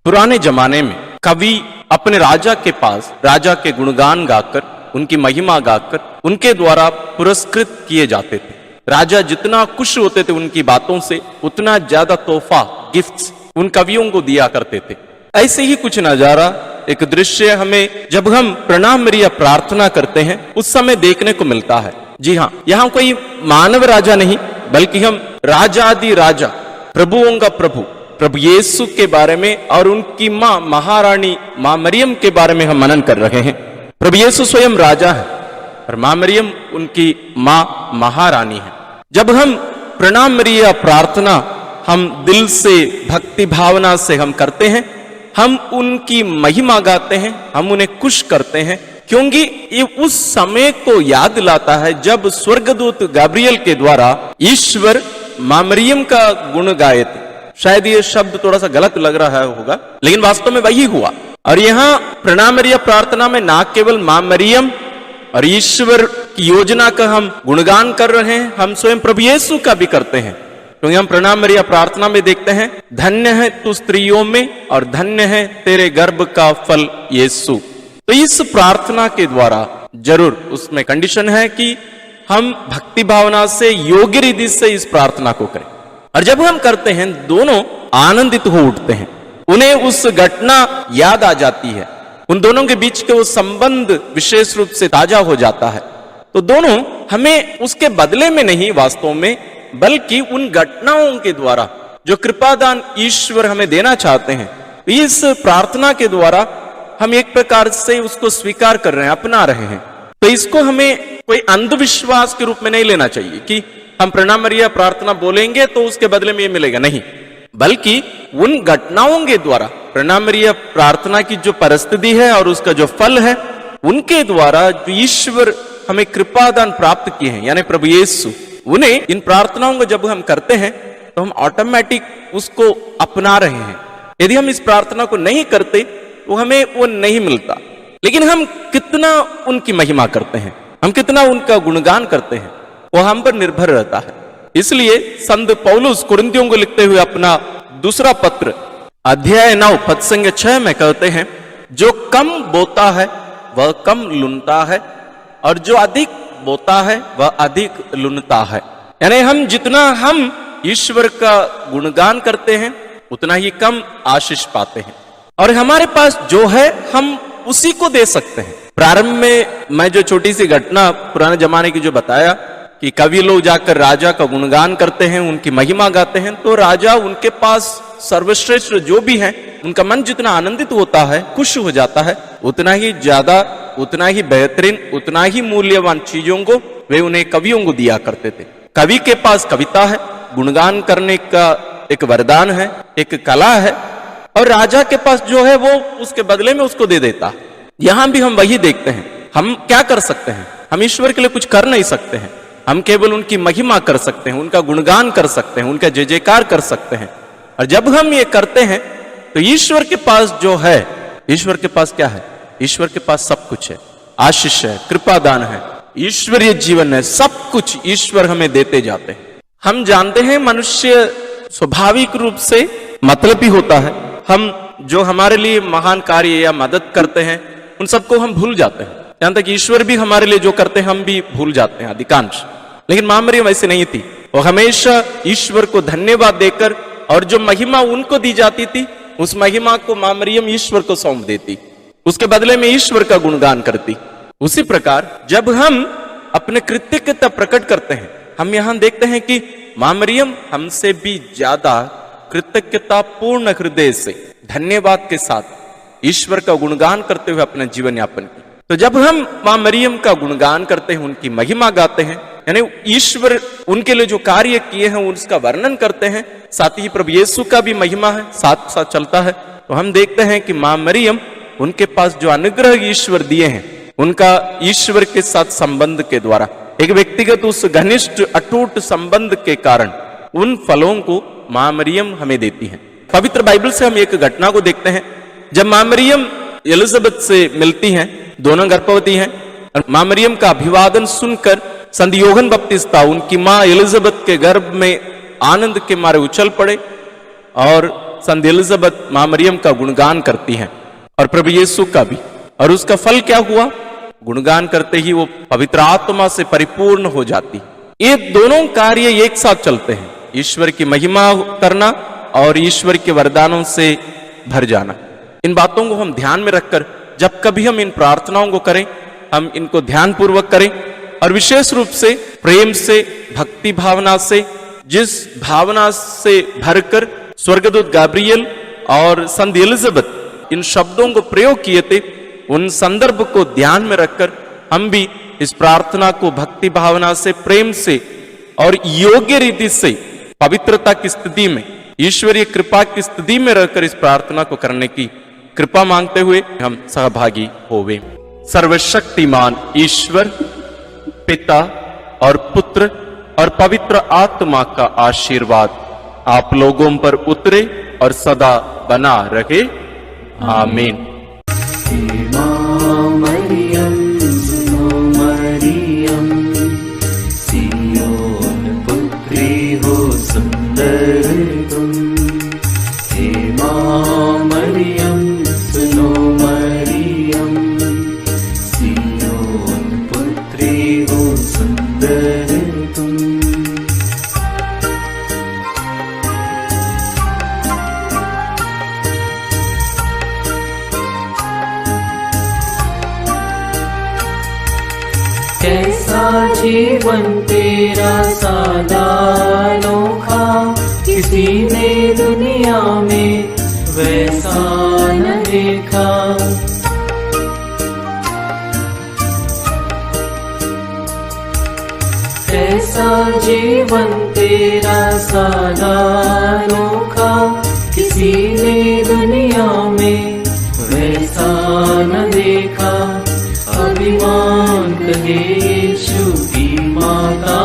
पुराने जमाने में कवि अपने राजा के पास राजा के गुणगान गाकर, उनकी महिमा गाकर उनके द्वारा पुरस्कृत किए जाते थे। राजा जितना खुश होते थे उनकी बातों से, उतना ज्यादा तोहफा, गिफ्ट्स उन कवियों को दिया करते थे। ऐसे ही कुछ नजारा, एक दृश्य हमें जब हम प्रणाम मरिया प्रार्थना करते हैं उस समय देखने को मिलता है। जी हाँ, यहाँ कोई मानव राजा नहीं, बल्कि हम राजादि राजा, प्रभुओं का प्रभु, प्रभु यीशु के बारे में और उनकी माँ महारानी माँ मरियम के बारे में हम मनन कर रहे हैं। प्रभु यीशु स्वयं राजा है और माँ मरियम उनकी माँ महारानी है। जब हम प्रणाम मरिया प्रार्थना हम दिल से, भक्ति भावना से हम करते हैं, हम उनकी महिमा गाते हैं, हम उन्हें खुश करते हैं, क्योंकि ये उस समय को याद दिलाता है जब स्वर्गदूत गैब्रियल के द्वारा ईश्वर माँ मरियम का गुण गाए थे। शायद ये शब्द थोड़ा सा गलत लग रहा होगा, लेकिन वास्तव में वही हुआ। और यहाँ प्रणाम मरिया प्रार्थना में ना केवल माँ मरियम और ईश्वर की योजना का हम गुणगान कर रहे हैं, हम स्वयं प्रभु यीशु का भी करते हैं। क्योंकि हम प्रणाम मरिया प्रार्थना में देखते हैं, धन्य है तू स्त्रियों में और धन्य है तेरे गर्भ का फल यीशु। तो इस प्रार्थना के द्वारा जरूर उसमें कंडीशन है कि हम भक्ति भावना से, योग्य रीति से इस प्रार्थना को करें। और जब हम करते हैं दोनों आनंदित हो उठते हैं, उन्हें उस घटना याद आ जाती है, उन दोनों के बीच के वो संबंध विशेष रूप से ताजा हो जाता है। तो दोनों हमें उसके बदले में नहीं, वास्तव में, बल्कि उन घटनाओं के द्वारा जो कृपादान ईश्वर हमें देना चाहते हैं, इस प्रार्थना के द्वारा हम एक प्रकार से उसको स्वीकार कर रहे हैं, अपना रहे हैं। तो इसको हमें कोई अंधविश्वास के रूप में नहीं लेना चाहिए कि हम प्रणाम मरिया प्रार्थना बोलेंगे तो उसके बदले में ये मिलेगा, नहीं। बल्कि उन घटनाओं के द्वारा प्रणाम मरिया प्रार्थना की जो परिस्थिति है और उसका जो फल है, उनके द्वारा जो ईश्वर हमें कृपादान प्राप्त किए हैं, यानी प्रभु यीशु, उन्हें इन प्रार्थनाओं को जब हम करते हैं तो हम ऑटोमेटिक उसको अपना रहे हैं। यदि हम इस प्रार्थना को नहीं करते तो हमें वो नहीं मिलता। लेकिन हम कितना उनकी महिमा करते हैं, हम कितना उनका गुणगान करते हैं, वो हम पर निर्भर रहता है। इसलिए संत पौलुस कुरिन्थियों को लिखते हुए अपना दूसरा पत्र अध्याय 9 पद संख्या 6 में कहते हैं, जो कम बोता है वह कम लुनता है और जो अधिक बोता है वह अधिक लुनता है। यानी हम जितना हम ईश्वर का गुणगान करते हैं उतना ही कम आशीष पाते हैं, और हमारे पास जो है हम उसी को दे सकते हैं। प्रारंभ में मैं जो छोटी सी घटना पुराने जमाने की जो बताया कि कवि लोग जाकर राजा का गुणगान करते हैं, उनकी महिमा गाते हैं, तो राजा उनके पास सर्वश्रेष्ठ जो भी है, उनका मन जितना आनंदित होता है, खुश हो जाता है, उतना ही ज्यादा, उतना ही बेहतरीन, उतना ही मूल्यवान चीजों को वे उन्हें कवियों को दिया करते थे। कवि के पास कविता है, गुणगान करने का एक वरदान है, एक कला है, और राजा के पास जो है वो उसके बदले में उसको दे देता है। यहां भी हम वही देखते हैं। हम क्या कर सकते हैं? हम ईश्वर के लिए कुछ कर नहीं सकते हैं, हम केवल उनकी महिमा कर सकते हैं, उनका गुणगान कर सकते हैं, उनका जय जयकार कर सकते हैं। और जब हम ये करते हैं तो ईश्वर के पास जो है, ईश्वर के पास क्या है? ईश्वर के पास सब कुछ है, आशीष है, कृपादान है, ईश्वरीय जीवन है, सब कुछ ईश्वर हमें देते जाते हैं। हम जानते हैं मनुष्य स्वाभाविक रूप से मतलबी होता है। हम जो हमारे लिए महान कार्य या मदद करते हैं उन सबको हम भूल जाते हैं। यहां तक ईश्वर भी हमारे लिए जो करते हैं हम भी भूल जाते हैं अधिकांश। लेकिन माँ मरियम वैसे नहीं थी, वो हमेशा ईश्वर को धन्यवाद देकर, और जो महिमा उनको दी जाती थी उस महिमा को माँ मरियम ईश्वर को सौंप देती, उसके बदले में ईश्वर का गुणगान करती। उसी प्रकार जब हम अपने कृतज्ञता प्रकट करते हैं, हम यहां देखते हैं कि माँ मरियम हमसे भी ज्यादा कृतज्ञता पूर्ण हृदय से, धन्यवाद के साथ ईश्वर का गुणगान करते हुए अपना जीवन यापन की। तो जब हम माँ मरियम का गुणगान करते हैं, उनकी महिमा गाते हैं, यानी ईश्वर उनके लिए जो कार्य किए हैं उसका वर्णन करते हैं, साथ ही प्रभु यीशु का भी महिमा है, साथ साथ चलता है, तो हम देखते हैं कि माँ मरियम, उनके पास जो अनुग्रह ईश्वर दिए हैं, उनका ईश्वर के साथ संबंध के द्वारा, एक व्यक्तिगत उस घनिष्ठ अटूट संबंध के कारण उन फलों को माँ मरियम हमें देती है। पवित्र बाइबल से हम एक घटना को देखते हैं। जब माँ मरियम एलिजाबेथ से मिलती हैं, दोनों गर्भवती हैं, और माँ मरियम का अभिवादन सुनकर संत यूहन्ना बपतिस्ता उनकी माँ एलिजाबेथ के गर्भ में आनंद के मारे उछल पड़े और संत एलिजाबेथ मां मरियम का गुणगान करती हैं और प्रभु यीशु का भी। और उसका फल क्या हुआ? गुणगान करते ही वो पवित्र आत्मा से परिपूर्ण हो जाती। ये दोनों कार्य एक साथ चलते हैं, ईश्वर की महिमा करना और ईश्वर के वरदानों से भर जाना। इन बातों को हम ध्यान में रखकर जब कभी हम इन प्रार्थनाओं को करें, हम इनको ध्यान पूर्वक करें और विशेष रूप से प्रेम से, भक्ति भावना से, जिस भावना से भरकर स्वर्गदूत गैब्रियल और संत एलिजाबेथ इन शब्दों को प्रयोग किए थे, उन संदर्भ को ध्यान में रखकर हम भी इस प्रार्थना को भक्ति भावना से, प्रेम से और योग्य रीति से पवित्रता की स्थिति में, ईश्वरीय कृपा की स्थिति में रहकर इस प्रार्थना को करने की कृपा मांगते हुए हम सहभागी होवे। सर्वशक्तिमान ईश्वर पिता और पुत्र और पवित्र आत्मा का आशीर्वाद आप लोगों पर उतरे और सदा बना रहे। आमीन। मरियम सुनो मरियम, सियोन पुत्री हो सुंदर तुम। हे मां मरियम सुनो मरियम, सियोन पुत्री हो सुंदर तुम। कैसा जीवन तेरा सादा अनोखा, किसी ने दुनिया में वैसा न देखा। कैसा जीवन तेरा सादा अनोखा, किसी ने दुनिया में वैसा न देखा। अभिमान कहे यीशु की माता